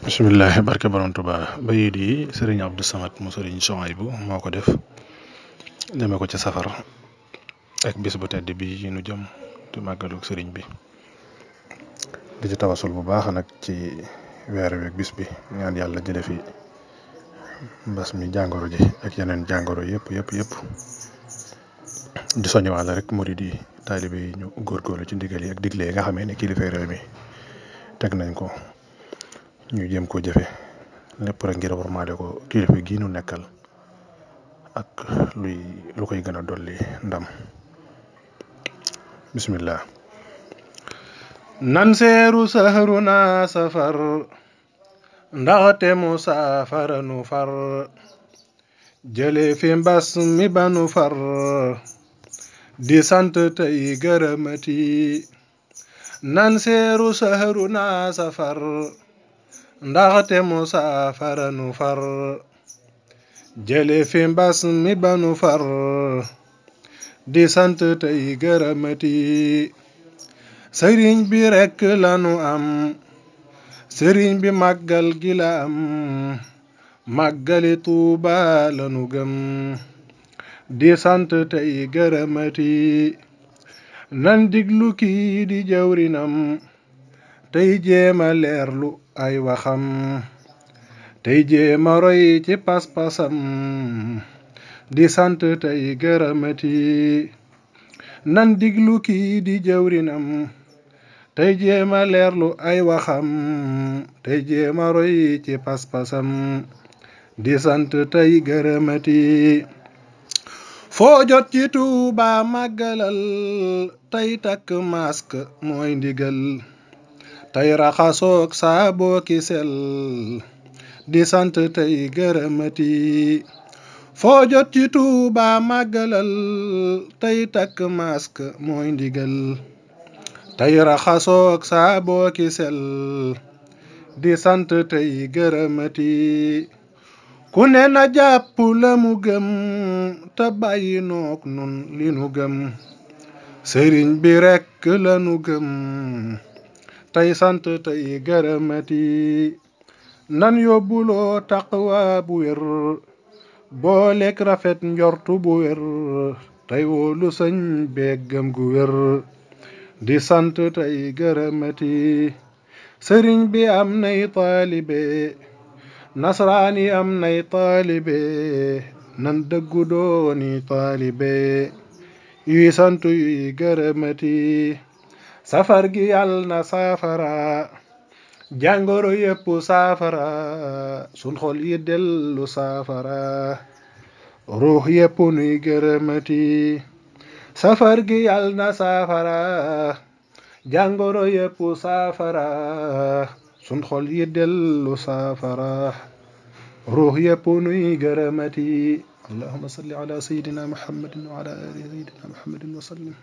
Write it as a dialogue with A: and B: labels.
A: bismillah barke borom Tuubaa bayit yi sëriñ Abdou Samad mu sëriñ Souhaïbou moo ko def deme ko ci safar ak bis bu tedd bi nu jëm te màggalug sëriñ bi di ci tawasul bu baax nag ci weer wi ak bis bi ñaan yàlla jële fi mbas mi jàngoro ji ak yeneen jàngoro yëpp di soññiwaale rek murid yi taalibe yi ñu góorgóorlu ci ndigal yi ak digle yi nga xamee ne kilifay réew mi teg nañ ko ñu jëm ko jëfe lépp rek ngir warmaale ko kilifa gi nu nekkal ak lu koy gën a dolli ndam bismillah nan seeru sahruna safar ndaxte mu saafara nu far jële fi mbas mi banu far di sant tey gërëmati nan seeru sahruna safar ndaxte mu saafara nu far jële fi mbas mi banu far di sant tey gërëmati sëriñ bi rekk lanu am sëriñ bi màggal gi la am màggali Tuuba lanu gëm di sant tey gërëmati nan diglu kii di jawrinam tey jéema leerlu ay waxam tey jéema roy ci pas-pasam di sant tey gërëmati nan diglu kii di jawrinam tey jéema leerlu ay waxam tey jéema roy ci pas-pasam di sant tey gërëmati foo jot ci Tuuba màggalal tey takk masque mooy ndigal tey raxasoog saaboo ki sel di sant tey gërëmati foo jot ci Tuuba màggalal tey takk masque mooy ndigal tey raxasoog saaboo ki sel di sant tey gërëmati ku ne na jàpp la mu gëm te bàyyi noog nun li nu gëm sëriñ bi rekk la nu gëm tey sant tey gërëmati nan yóbbuloo taqwa bu wér booleek rafet njortu bu wér tey wóolu sëñ beeg gëm gu wér di sant tey gërëmati sëriñ bi am nay taalibe nasraani am nay taalibe nan dëggu dooni taalibe yuy sant yuy gërëmati safar gi yàlla na saafara jàngoro yépp saafara sun xol yi dellu saafara ruux yépp nuy gërëmati safar gi yàlla na saafara jàngoro yépp saafara sun xol yi dellu saafara ruux yépp nuy gërëmati allahumma salli ala sayyidina muhammadin wa ala ali sayyidina muhammadin wa sallim